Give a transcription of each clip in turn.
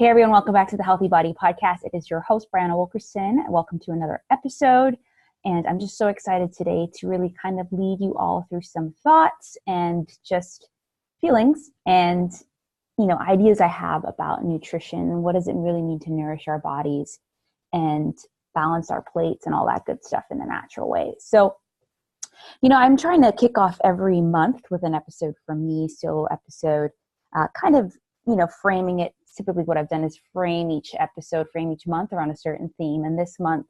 Hey everyone, welcome back to the Healthy Body Podcast. It is your host, Brianna Wilkerson. Welcome to another episode. And I'm just so excited today to really kind of lead you all through some thoughts and just feelings and, ideas I have about nutrition. What does it really mean to nourish our bodies and balance our plates and all that good stuff in a natural way? So, I'm trying to kick off every month with an episode from me, solo episode, framing it. Typically what I've done is frame each month around a certain theme. And this month,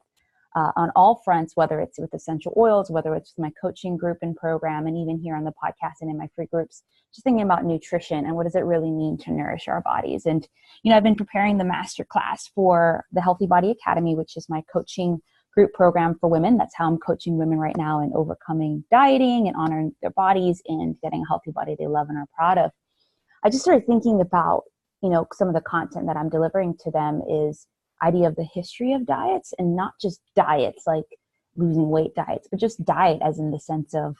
on all fronts, whether it's with essential oils, whether it's with my coaching group and program, and even here on the podcast and in my free groups, just thinking about nutrition and what does it really mean to nourish our bodies. And, I've been preparing the masterclass for the Healthy Body Academy, which is my coaching group program for women. That's how I'm coaching women right now in overcoming dieting and honoring their bodies and getting a healthy body they love and are proud of. I just started thinking about, some of the content that I'm delivering to them is idea of the history of diets, and not just diets like losing weight diets, but just diet as in the sense of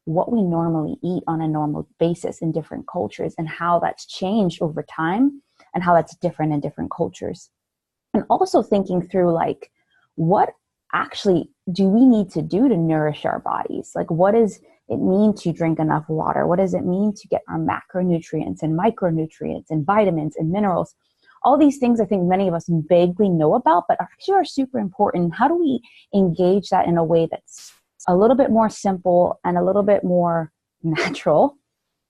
what we normally eat on a normal basis in different cultures and how that's changed over time and how that's different in different cultures. And also thinking through what actually do we need to do to nourish our bodies? Like, what does it mean to drink enough water? What does it mean to get our macronutrients and micronutrients and vitamins and minerals? All these things I think many of us vaguely know about, but actually are super important. How do we engage that in a way that's a little bit more simple and a little bit more natural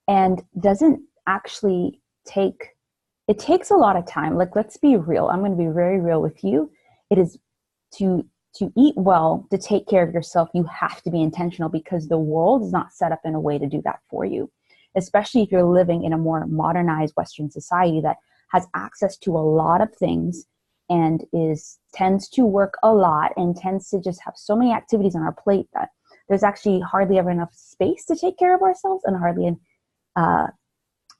and doesn't actually it takes a lot of time. Like, let's be real. I'm going to be very real with you. It is to eat well, to take care of yourself, you have to be intentional because the world is not set up in a way to do that for you, especially if you're living in a more modernized Western society that has access to a lot of things and tends to work a lot and tends to just have so many activities on our plate that there's actually hardly ever enough space to take care of ourselves and hardly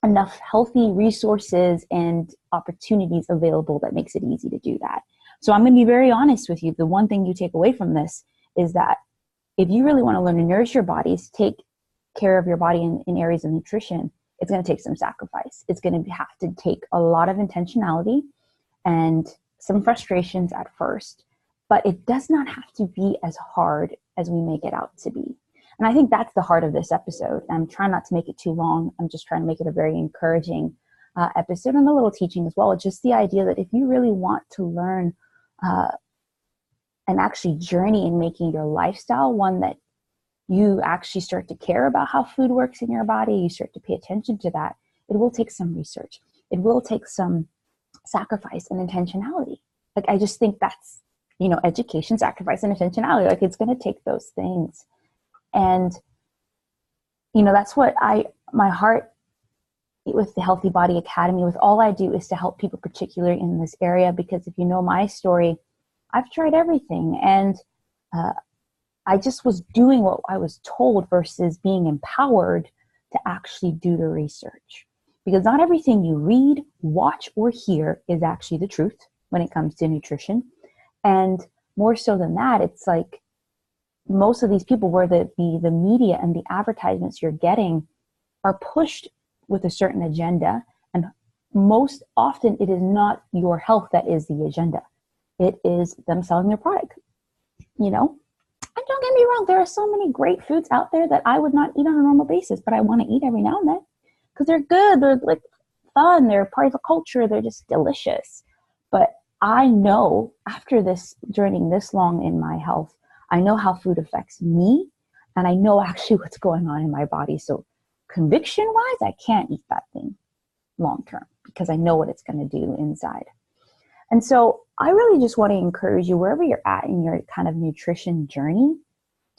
enough healthy resources and opportunities available that makes it easy to do that. So I'm going to be very honest with you. The one thing you take away from this is that if you really want to learn to nourish your bodies, take care of your body in areas of nutrition, it's going to take some sacrifice. It's going to have to take a lot of intentionality and some frustrations at first, but it does not have to be as hard as we make it out to be. And I think that's the heart of this episode. I'm trying not to make it too long. I'm just trying to make it a very encouraging episode and a little teaching as well. It's just the idea that if you really want to learn and actually journey in making your lifestyle one that you actually start to care about how food works in your body, you start to pay attention to that, it will take some research. It will take some sacrifice and intentionality. Like, I just think that's, education, sacrifice, and intentionality. Like, it's going to take those things. And, that's what my heart with the Healthy Body Academy, with all I do is to help people, particularly in this area, because if you know my story, I've tried everything. And I just was doing what I was told versus being empowered to actually do the research. Because not everything you read, watch, or hear is actually the truth when it comes to nutrition. And more so than that, it's like most of these people, where the media and the advertisements you're getting are pushed with a certain agenda. And most often it is not your health that is the agenda. It is them selling their product, And don't get me wrong, there are so many great foods out there that I would not eat on a normal basis, but I want to eat every now and then because they're good. They're like fun. They're part of the culture. They're just delicious. But I know after this journeying this long in my health, I know how food affects me, and I know actually what's going on in my body. So conviction-wise, I can't eat that thing long-term because I know what it's going to do inside. And so I really just want to encourage you, wherever you're at in your kind of nutrition journey,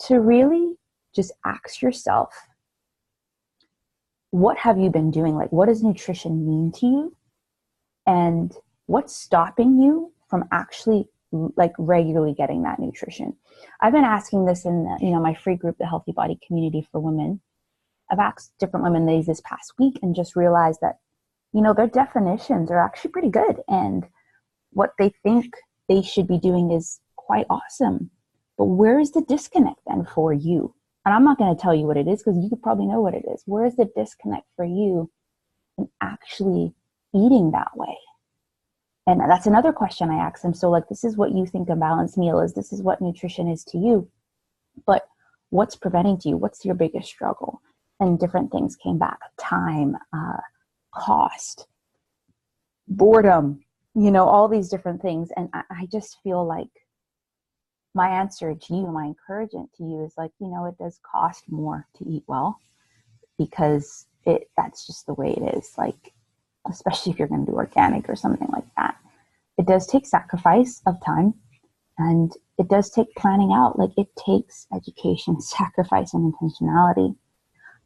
to really just ask yourself, what have you been doing? Like, what does nutrition mean to you? And what's stopping you from actually regularly getting that nutrition? I've been asking this in my free group, the Healthy Body Community for Women. I've asked different women these this past week and just realized that, their definitions are actually pretty good. And what they think they should be doing is quite awesome. But where is the disconnect then for you? And I'm not going to tell you what it is because you could probably know what it is. Where is the disconnect for you in actually eating that way? And that's another question I ask them. So like, this is what you think a balanced meal is. This is what nutrition is to you. But what's preventing you? What's your biggest struggle? And different things came back. Time, cost, boredom, all these different things. And I just feel like my answer to you, my encouragement to you is like, it does cost more to eat well, because that's just the way it is. Like, especially if you're going to do organic or something like that, it does take sacrifice of time, and it does take planning out. Like, it takes education, sacrifice, and intentionality.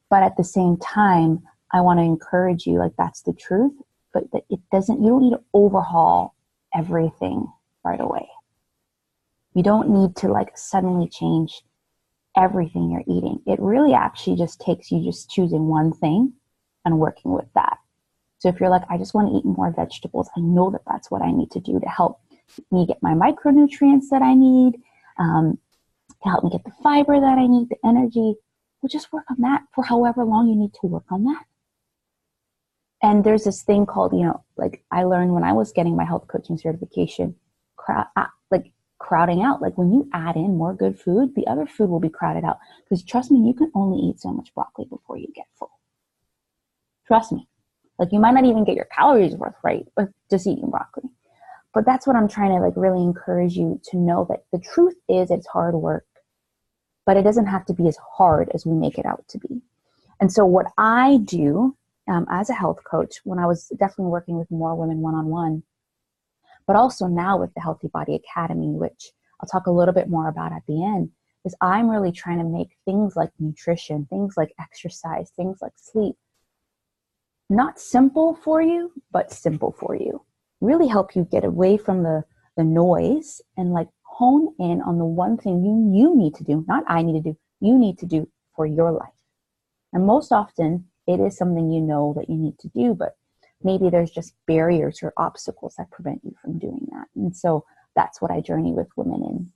But at the same time, I want to encourage you, like, that's the truth, but you don't need to overhaul everything right away. You don't need to like suddenly change everything you're eating. It really actually just takes you just choosing one thing and working with that. So if you're like, I just want to eat more vegetables, I know that that's what I need to do to help me get my micronutrients that I need, to help me get the fiber that I need, the energy. We'll just work on that for however long you need to work on that. And there's this thing called, like I learned when I was getting my health coaching certification, crowding out. Like, when you add in more good food, the other food will be crowded out. Because trust me, you can only eat so much broccoli before you get full. Trust me. Like, you might not even get your calories worth right with just eating broccoli. But that's what I'm trying to like really encourage you to know, that the truth is it's hard work, but it doesn't have to be as hard as we make it out to be. And so what I do as a health coach, when I was definitely working with more women one-on-one, but also now with the Healthy Body Academy, which I'll talk a little bit more about at the end, is I'm really trying to make things like nutrition, things like exercise, things like sleep, not simple for you, but simple for you. Really help you get away from the noise and like hone in on the one thing you need to do, not I need to do, you need to do for your life. And most often it is something that you need to do, but maybe there's just barriers or obstacles that prevent you from doing that. And so that's what I journey with women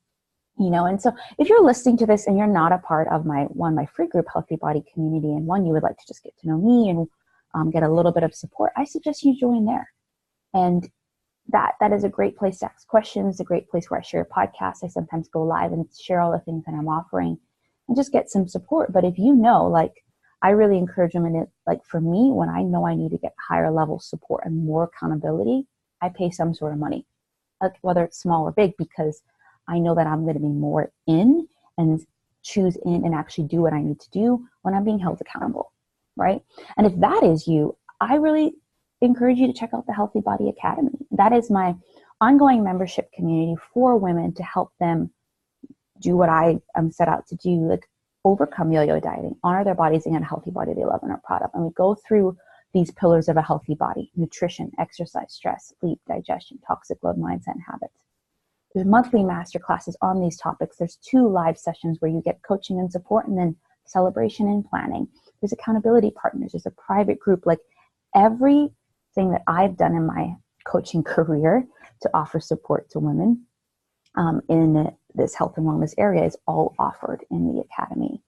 in, and so if you're listening to this and you're not a part of my free group, Healthy Body Community, and you would like to just get to know me and get a little bit of support, I suggest you join there. And that is a great place to ask questions, a great place where I share podcasts. I sometimes go live and share all the things that I'm offering and just get some support. But if I really encourage women to, like, for me, when I know I need to get higher level support and more accountability, I pay some sort of money, like whether it's small or big, because I know that I'm going to be more in and choose in and actually do what I need to do when I'm being held accountable, right? And if that is you, I really encourage you to check out the Healthy Body Academy. That is my ongoing membership community for women to help them do what I am set out to do, like overcome yo-yo dieting, honor their bodies, and get a healthy body they love and are proud of. And we go through these pillars of a healthy body: nutrition, exercise, stress, sleep, digestion, toxic load, mindset, and habits. There's monthly masterclasses on these topics. There's 2 live sessions where you get coaching and support, and then celebration and planning. There's accountability partners. There's a private group. Like, everything that I've done in my coaching career to offer support to women in this health and wellness area is all offered in the academy.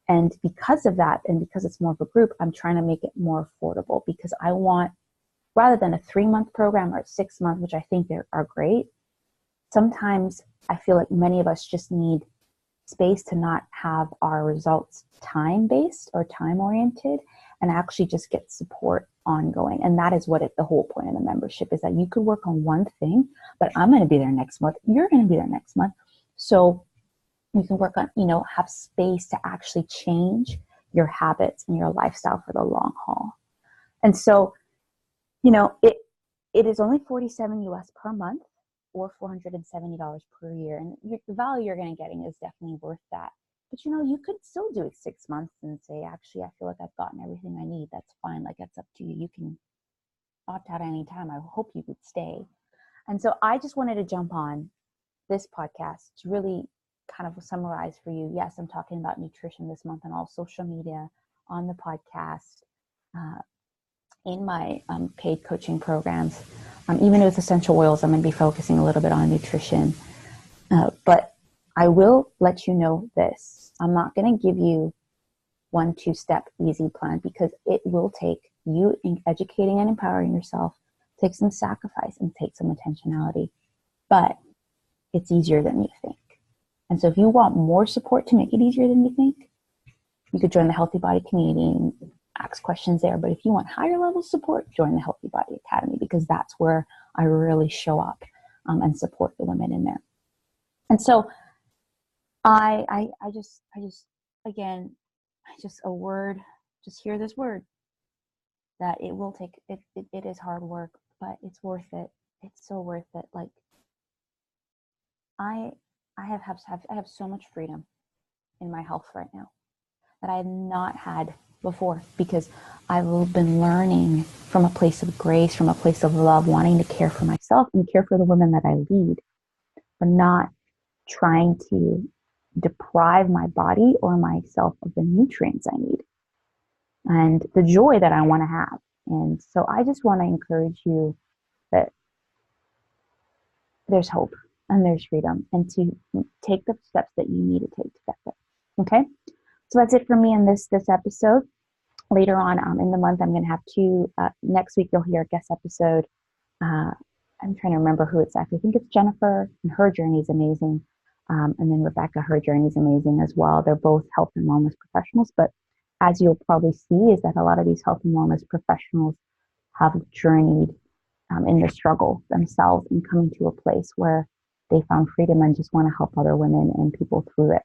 And because of that, and because it's more of a group, I'm trying to make it more affordable, because I want, rather than a 3-month program or a 6-month, which I think are great, sometimes I feel like many of us just need space to not have our results time-based or time-oriented, and actually just get support ongoing. And that is what the whole point of the membership is, that you could work on one thing, but I'm going to be there next month. You're going to be there next month. So you can work on, have space to actually change your habits and your lifestyle for the long haul. And so, it is only $47 US per month, or $470 per year. And the value you're going to get is definitely worth that. But you could still do it 6 months and say, actually, I feel like I've gotten everything I need. That's fine. Like, that's up to you. You can opt out anytime. I hope you would stay. And so I just wanted to jump on this podcast to really kind of summarize for you. Yes, I'm talking about nutrition this month on all social media, on the podcast, in my paid coaching programs. Even with essential oils, I'm going to be focusing a little bit on nutrition. But I will let you know this. I'm not going to give you 1 2-step easy plan, because it will take you educating and empowering yourself takes some sacrifice, and takes some intentionality, but it's easier than you think. And so if you want more support to make it easier than you think, you could join the Healthy Body community and ask questions there. But if you want higher level support, join the Healthy Body Academy, because that's where I really show up and support the women in there. And so I just, again, just a word, just hear this word, that it will take, it is hard work, but it's worth it. It's so worth it. Like, I have so much freedom in my health right now that I have not had before, because I've been learning from a place of grace, from a place of love, wanting to care for myself and care for the women that I lead, but not trying to deprive my body or myself of the nutrients I need and the joy that I want to have. And so I just want to encourage you that there's hope and there's freedom, and to take the steps that you need to take to get there. Okay? So that's it for me in this episode. Later on in the month, I'm going to have two. Next week, you'll hear a guest episode. I'm trying to remember who exactly. I think it's Jennifer, and her journey is amazing. And then Rebecca, her journey is amazing as well. They're both health and wellness professionals. But as you'll probably see, is that a lot of these health and wellness professionals have journeyed in the struggle themselves and coming to a place where they found freedom and just want to help other women and people through it.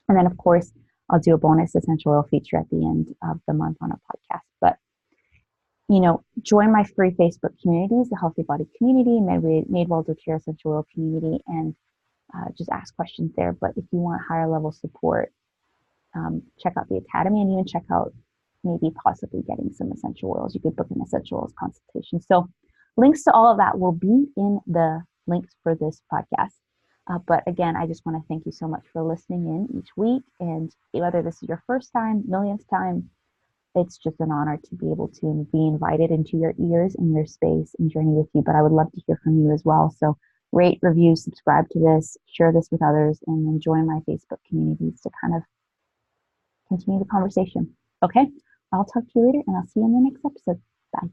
And then, of course, I'll do a bonus essential oil feature at the end of the month on a podcast. But, join my free Facebook communities, the Healthy Body community, Madewell doTERRA essential oil community, and just ask questions there. But if you want higher level support, check out the Academy, and even check out maybe possibly getting some essential oils. You could book an essential oils consultation. So links to all of that will be in the links for this podcast. But again, I just want to thank you so much for listening in each week. And whether this is your first time, millionth time, it's just an honor to be able to be invited into your ears and your space and journey with you. But I would love to hear from you as well. So rate, review, subscribe to this, share this with others, and then join my Facebook communities to kind of continue the conversation. Okay? I'll talk to you later, and I'll see you in the next episode. Bye.